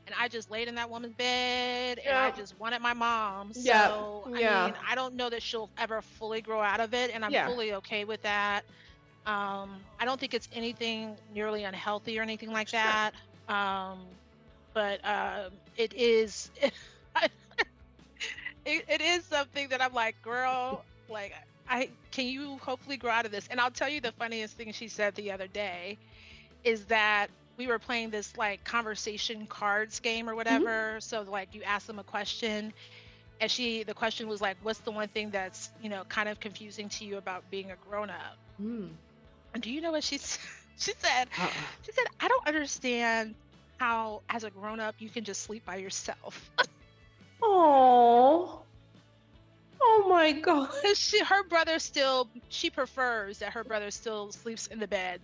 Speaker 3: And I just laid in that woman's bed, and I just wanted my mom. So, I mean, I don't know that she'll ever fully grow out of it, and I'm fully okay with that. I don't think it's anything nearly unhealthy or anything like that. But it is, it is something that I'm like, girl, like, can you hopefully grow out of this? And I'll tell you the funniest thing she said the other day is that we were playing this like conversation cards game or whatever. So like you ask them a question, and the question was like, what's the one thing that's, kind of confusing to you about being a grown up? And do you know what she said? She said, I don't understand how as a grown up you can just sleep by yourself.
Speaker 2: Oh my God.
Speaker 3: She prefers that her brother still sleeps in the bed.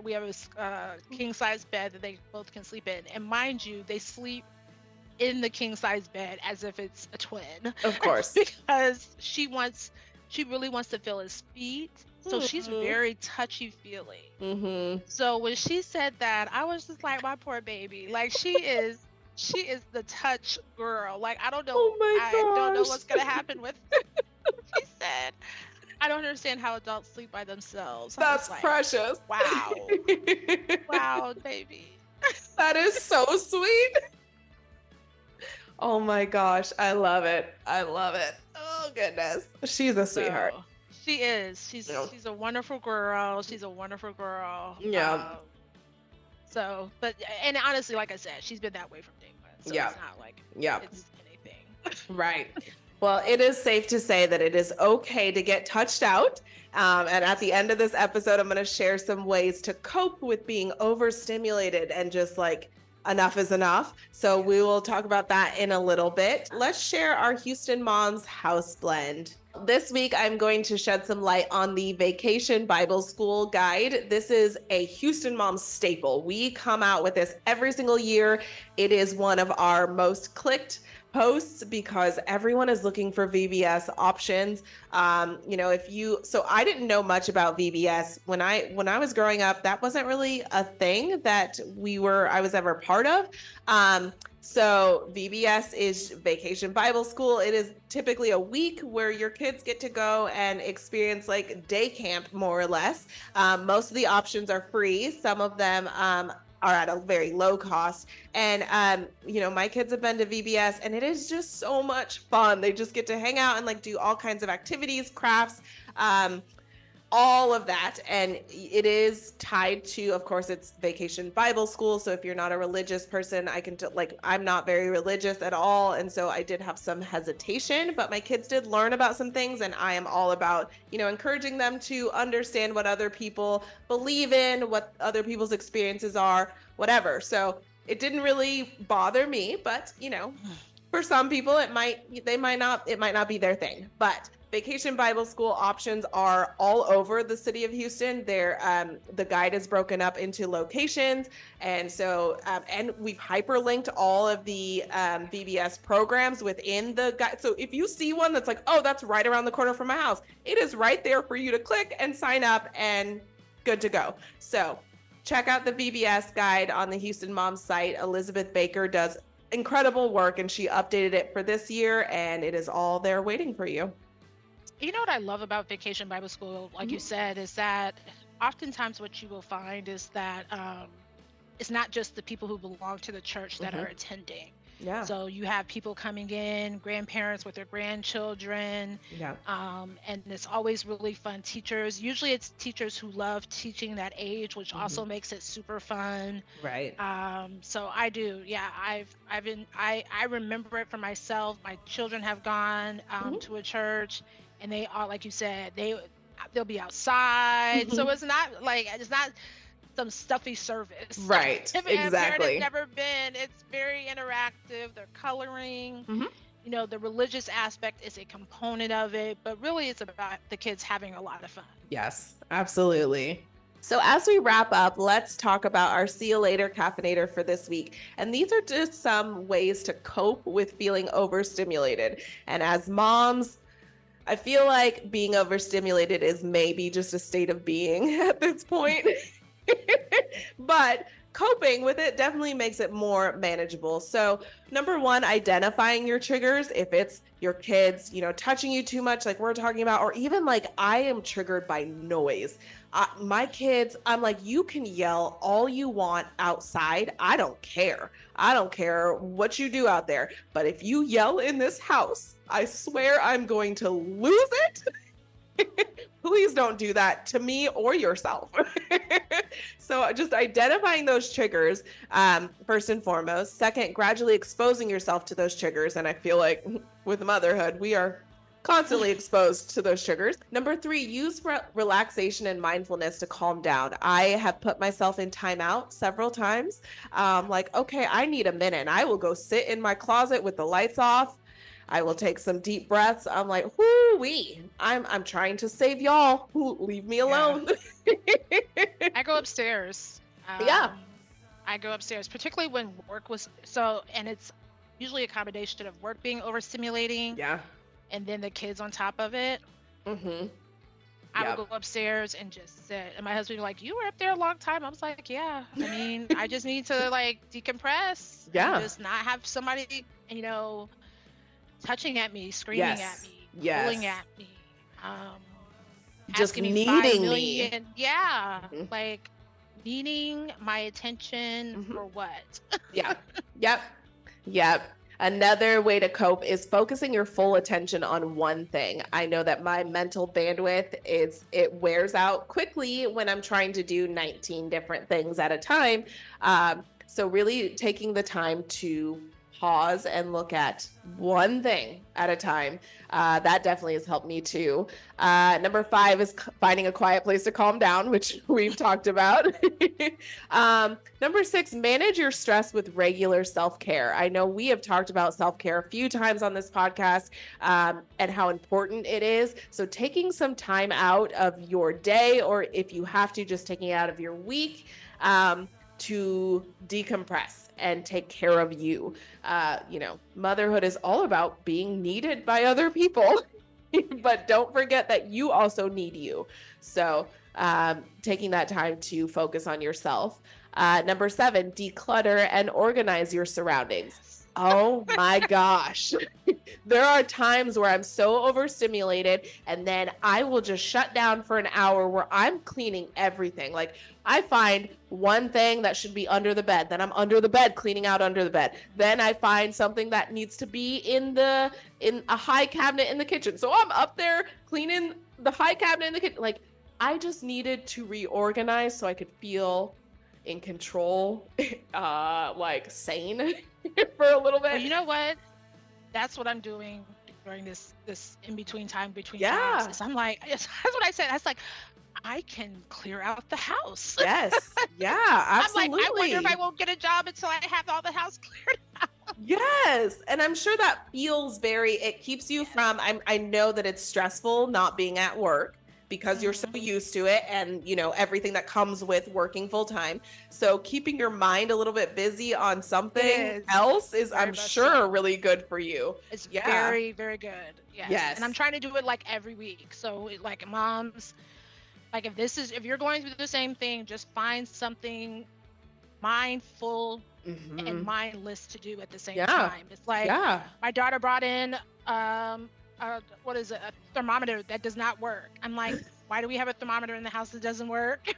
Speaker 3: We have a king size bed that they both can sleep in. And mind you, they sleep in the king size bed as if it's a twin.
Speaker 2: Of course.
Speaker 3: Because she really wants to feel his feet. So she's very touchy feely. So when she said that, I was just like, my poor baby. Like she is the touch girl. Like I don't know. I don't know what's gonna happen with her. She said, I don't understand how adults sleep by themselves.
Speaker 2: That's
Speaker 3: like,
Speaker 2: precious.
Speaker 3: Wow. Wow, baby.
Speaker 2: That is so sweet. Oh my gosh. I love it. Oh goodness. She's a sweetheart.
Speaker 3: She is. She's a wonderful girl. Yeah. So, but, and honestly, like I said, she's been that way from day one. So
Speaker 2: Yeah.
Speaker 3: it's not like
Speaker 2: Yeah.
Speaker 3: it's anything.
Speaker 2: Right. Well, it is safe to say that it is okay to get touched out. And at the end of this episode, I'm going to share some ways to cope with being overstimulated and just like enough is enough. So we will talk about that in a little bit. Let's share our Houston Moms House Blend. This week, I'm going to shed some light on the Vacation Bible School Guide. This is a Houston Moms staple. We come out with this every single year. It is one of our most clicked posts because everyone is looking for VBS options. So I didn't know much about VBS when I was growing up. That wasn't really a thing that I was ever part of. So VBS is Vacation Bible School. It is typically a week where your kids get to go and experience like day camp, more or less. Most of the options are free. Some of them are at a very low cost. And, my kids have been to VBS and it is just so much fun. They just get to hang out and like do all kinds of activities, crafts, all of that. And it is tied to, of course, it's Vacation Bible School. So if you're not a religious person, I'm not very religious at all. And so I did have some hesitation, but my kids did learn about some things. And I am all about, encouraging them to understand what other people believe in, what other people's experiences are, whatever. So it didn't really bother me, but, for some people, it might not be their thing, but Vacation Bible School options are all over the city of Houston. The guide is broken up into locations. And so, and we've hyperlinked all of the VBS programs within the guide. So if you see one that's like, oh, that's right around the corner from my house, it is right there for you to click and sign up and good to go. So check out the VBS guide on the Houston Moms site. Elizabeth Baker does incredible work and she updated it for this year and it is all there waiting for you.
Speaker 3: You know what I love about Vacation Bible School, like you said, is that oftentimes what you will find is that it's not just the people who belong to the church that are attending.
Speaker 2: Yeah.
Speaker 3: So you have people coming in, grandparents with their grandchildren.
Speaker 2: Yeah.
Speaker 3: And it's always really fun. Teachers, usually it's teachers who love teaching that age, which also makes it super fun.
Speaker 2: Right.
Speaker 3: So I do. Yeah. I remember it for myself. My children have gone to a church and they are, like you said, they'll be outside. So it's not some stuffy service.
Speaker 2: Right.
Speaker 3: If
Speaker 2: exactly.
Speaker 3: a parent has never been, it's very interactive. They're coloring. The religious aspect is a component of it, but really it's about the kids having a lot of fun.
Speaker 2: Yes, absolutely. So as we wrap up, let's talk about our See You Later Caffeinator for this week. And these are just some ways to cope with feeling overstimulated. And as moms, I feel like being overstimulated is maybe just a state of being at this point. But coping with it definitely makes it more manageable. So number one, identifying your triggers. If it's your kids, touching you too much, like we're talking about, or even like I am triggered by noise. My kids, I'm like, you can yell all you want outside. I don't care. I don't care what you do out there. But if you yell in this house, I swear I'm going to lose it. Please don't do that to me or yourself. So just identifying those triggers, first and foremost. Second, gradually exposing yourself to those triggers. And I feel like with motherhood, we are constantly exposed to those triggers. Number three, use relaxation and mindfulness to calm down. I have put myself in timeout several times. Okay, I need a minute. And I will go sit in my closet with the lights off. I will take some deep breaths. I'm like, whoo-wee. I'm trying to save y'all. Leave me alone.
Speaker 3: Yeah. I go upstairs. I go upstairs, particularly when work was and it's usually a combination of work being overstimulating.
Speaker 2: Yeah.
Speaker 3: And then the kids on top of it. I would go upstairs and just sit. And my husband would be like, you were up there a long time. I was like, yeah. I mean, I just need to decompress.
Speaker 2: Yeah.
Speaker 3: And just not have somebody, touching at me, screaming at me, pulling at me,
Speaker 2: just
Speaker 3: asking
Speaker 2: needing
Speaker 3: me. Yeah,
Speaker 2: me.
Speaker 3: Needing my attention for what?
Speaker 2: Yeah. Yep. Another way to cope is focusing your full attention on one thing. I know that my mental bandwidth it wears out quickly when I'm trying to do 19 different things at a time. So really taking the time to pause and look at one thing at a time. That definitely has helped me too. Number 5 is finding a quiet place to calm down, which we've talked about. Number 6, manage your stress with regular self-care. I know we have talked about self-care a few times on this podcast, and how important it is. So taking some time out of your day, or if you have to, just taking it out of your week, to decompress and take care of you. Motherhood is all about being needed by other people, but don't forget that you also need you. So taking that time to focus on yourself. Number 7, declutter and organize your surroundings. Oh my gosh. There are times where I'm so overstimulated, and then I will just shut down for an hour where I'm cleaning everything. Like, I find one thing that should be under the bed, then I'm under the bed cleaning out under the bed. Then I find something that needs to be in a high cabinet in the kitchen. So I'm up there cleaning the high cabinet in the kitchen. Like, I just needed to reorganize so I could feel in control, like sane for a little bit.
Speaker 3: Well, you know what? That's what I'm doing during this in between time between
Speaker 2: Yeah.
Speaker 3: jobs. Is I'm like, that's what I said. That's like, I can clear out the house.
Speaker 2: Yes. Yeah, absolutely.
Speaker 3: I'm like, I wonder if I won't get a job until I have all the house cleared out.
Speaker 2: Yes. And I'm sure that feels it keeps you from, I know that it's stressful not being at work because you're so used to it, and everything that comes with working full time. So keeping your mind a little bit busy on something else is, I'm sure, really good for you.
Speaker 3: It's very, very good.
Speaker 2: Yes.
Speaker 3: And I'm trying to do it like every week. So like moms, like if you're going through the same thing, just find something mindful and mindless to do at the same time. It's like my daughter brought in what is it, a thermometer that does not work. I'm like, why do we have a thermometer in the house that doesn't work?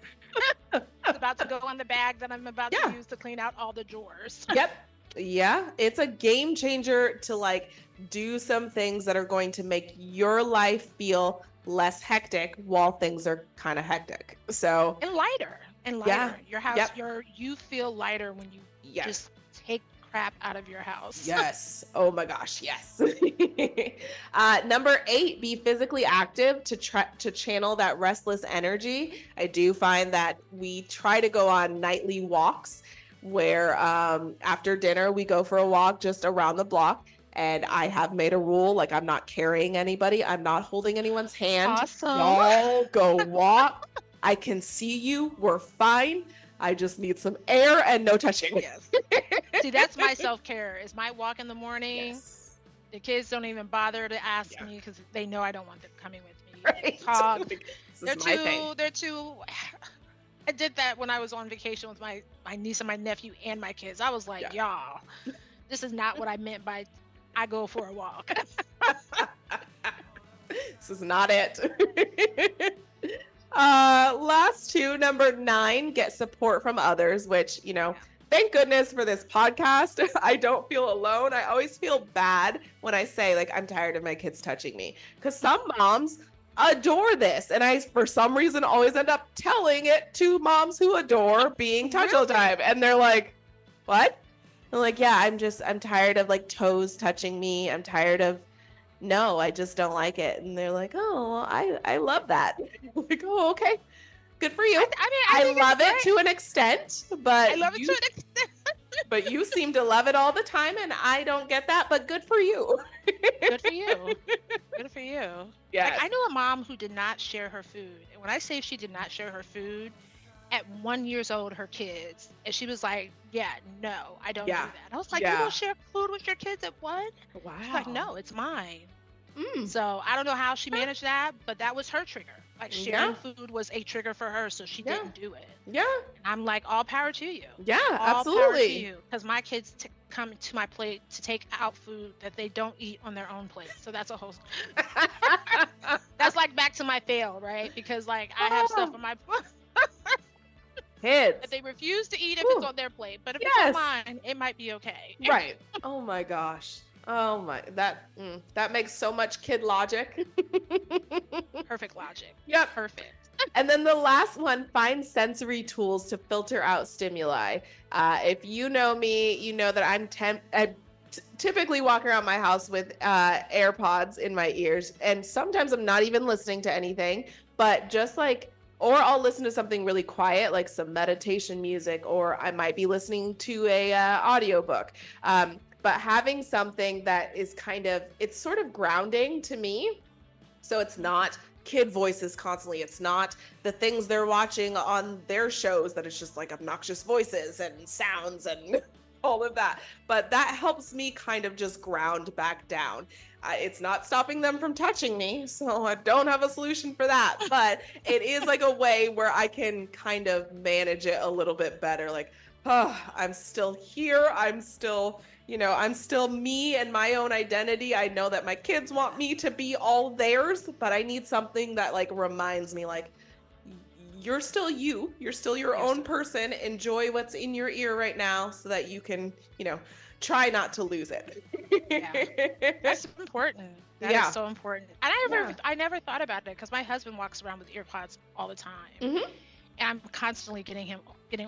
Speaker 3: It's about to go in the bag that I'm about to use to clean out all the drawers.
Speaker 2: Yep. Yeah, it's a game changer to like do some things that are going to make your life feel less hectic while things are kind of hectic. So
Speaker 3: and lighter. Your house, you feel lighter when you just take crap out of your house.
Speaker 2: Yes. Oh my gosh. Yes. Number 8, be physically active to channel that restless energy. I do find that we try to go on nightly walks where after dinner we go for a walk just around the block. And I have made a rule, like, I'm not carrying anybody. I'm not holding anyone's hand.
Speaker 3: Awesome.
Speaker 2: Y'all go walk. I can see you. We're fine. I just need some air and no touching.
Speaker 3: Yes. See, that's my self-care, is my walk in the morning.
Speaker 2: Yes.
Speaker 3: The kids don't even bother to ask me because they know I don't want them coming with me.
Speaker 2: Right.
Speaker 3: Talk.
Speaker 2: They're
Speaker 3: They're too. I did that when I was on vacation with my niece and my nephew and my kids. I was like, y'all, this is not what I meant by I go for a walk.
Speaker 2: This is not it. Last 2, number 9, get support from others, which, thank goodness for this podcast. I don't feel alone. I always feel bad when I say, like, I'm tired of my kids touching me, because some moms adore this. And I, for some reason, always end up telling it to moms who adore being touched all the time. And they're like, what? I'm like, yeah, I'm tired of like toes touching me. I'm tired of, no, I just don't like it. And they're like, oh, well, I love that. I'm like, oh, okay. Good for you. I love it to an extent, but
Speaker 3: I love it to an extent.
Speaker 2: But you seem to love it all the time, and I don't get that, but good for you.
Speaker 3: Good for you. Good for you.
Speaker 2: Yeah.
Speaker 3: Like, I know a mom who did not share her food. And when I say she did not share her food, at 1 year old, her kids, and she was like, yeah, no, I don't do that. I was like, you don't share food with your kids at 1?
Speaker 2: Wow.
Speaker 3: She's like, no, it's mine. So I don't know how she managed that, but that was her trigger. Like, sharing food was a trigger for her, so she didn't do it.
Speaker 2: Yeah.
Speaker 3: And I'm like, all power to you.
Speaker 2: Yeah,
Speaker 3: all
Speaker 2: absolutely.
Speaker 3: Power to you, because my kids come to my plate to take out food that they don't eat on their own plate. So that's a whole. That's like back to my fail, right? Because like I have stuff on my.
Speaker 2: kids.
Speaker 3: That they refuse to eat if it's on their plate. But if it's on mine, it might be okay.
Speaker 2: Right. Oh my gosh. Oh my, that makes so much kid logic.
Speaker 3: Perfect logic.
Speaker 2: Yep.
Speaker 3: Perfect.
Speaker 2: And then the last one, find sensory tools to filter out stimuli. If you know me, you know that I typically walk around my house with AirPods in my ears. And sometimes I'm not even listening to anything, but just like, or I'll listen to something really quiet, like some meditation music, or I might be listening to a audiobook. But having something that is it's sort of grounding to me. So it's not kid voices constantly. It's not the things they're watching on their shows that it's just like obnoxious voices and sounds and all of that. But that helps me kind of just ground back down. It's not stopping them from touching me, so I don't have a solution for that. But it is like a way where I can kind of manage it a little bit better. Like, oh, I'm still here. I'm still me and my own identity. I know that my kids want me to be all theirs, but I need something that like reminds me like, you're still you. You're still your own person. Enjoy what's in your ear right now so that you can, try not to lose it.
Speaker 3: Yeah. That's important. That is so important. And I never thought about it because my husband walks around with earpods all the time. Mm-hmm. And I'm constantly getting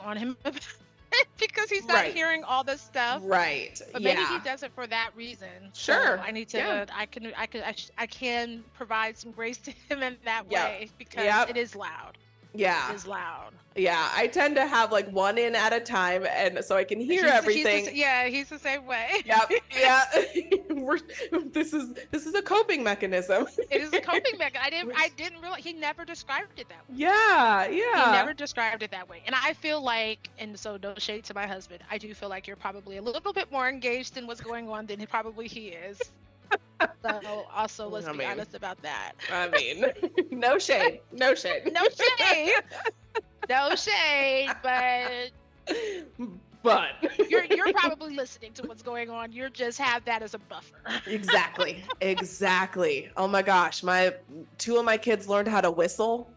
Speaker 3: on him about it because he's not hearing all this stuff.
Speaker 2: Right.
Speaker 3: But maybe he does it for that reason.
Speaker 2: Sure.
Speaker 3: So I need to I can provide some grace to him in that way because it is loud.
Speaker 2: Yeah.
Speaker 3: It is loud.
Speaker 2: Yeah, I tend to have like one in at a time, and so I can hear everything.
Speaker 3: He's the same way.
Speaker 2: Yep. Yeah. This is a coping mechanism.
Speaker 3: It is a coping mechanism. I didn't realize he never described it that way.
Speaker 2: Yeah.
Speaker 3: He never described it that way, and I feel like, and so no shade to my husband, I do feel like you're probably a little bit more engaged in what's going on than he is. So also, let's be honest about that.
Speaker 2: I mean, no shade.
Speaker 3: No shade, but you're probably listening to what's going on. You just have that as a buffer.
Speaker 2: Exactly. Oh my gosh, two of my kids learned how to whistle,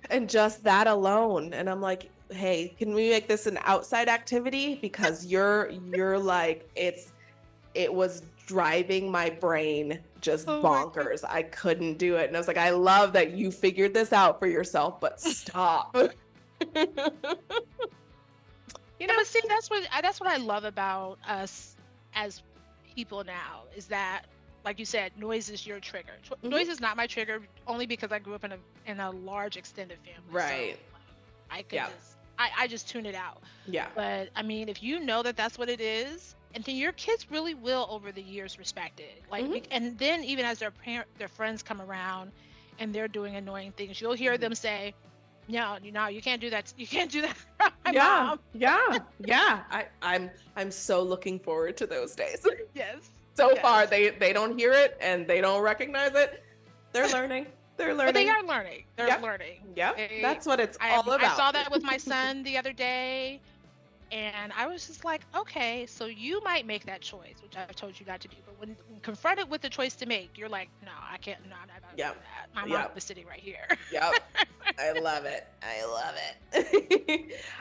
Speaker 2: and just that alone. And I'm like, hey, can we make this an outside activity? Because you're like, it was driving my brain just bonkers. I couldn't do it. And I was like, I love that you figured this out for yourself, but stop.
Speaker 3: But see, that's what I love about us as people now, is that, like you said, noise is your trigger. Noise is not my trigger, only because I grew up in a large extended family.
Speaker 2: Right.
Speaker 3: So I just tune it out.
Speaker 2: Yeah.
Speaker 3: But I mean, if you know that that's what it is, and then your kids really will over the years respect it. Like, and then even as their friends come around and they're doing annoying things, you'll hear them say, no, you can't do that. You can't do that. Mom.
Speaker 2: Yeah. I'm so looking forward to those days.
Speaker 3: Yes.
Speaker 2: So far, they don't hear it and they don't recognize it. They're learning. But
Speaker 3: they are learning. They're learning.
Speaker 2: Yeah. That's what it's all about.
Speaker 3: I saw that with my son the other day. And I was just like, okay, so you might make that choice, which I've told you not to do. But when confronted with the choice to make, you're like, no, I can't. No, I'm not going to do that. My mom is sitting right here.
Speaker 2: Yep. I love it.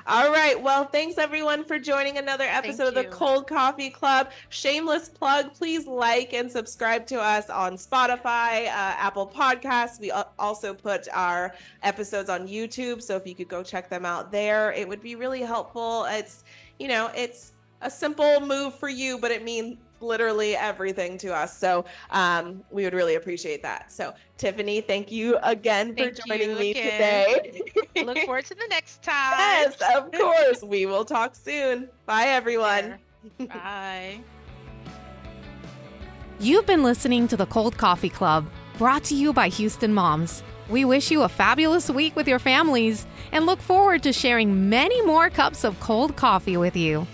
Speaker 2: All right. Well, thanks everyone for joining another episode of the Cold Coffee Club. Shameless plug. Please like and subscribe to us on Spotify, Apple Podcasts. We also put our episodes on YouTube. So if you could go check them out there, it would be really helpful. It's a simple move for you, but it means literally everything to us. So we would really appreciate that. So Tiffany, thank you again for joining me today.
Speaker 3: Look forward to the next time.
Speaker 2: Yes, of course. We will talk soon. Bye, everyone.
Speaker 3: Bye.
Speaker 1: You've been listening to the Cold Coffee Club, brought to you by Houston Moms. We wish you a fabulous week with your families and look forward to sharing many more cups of cold coffee with you.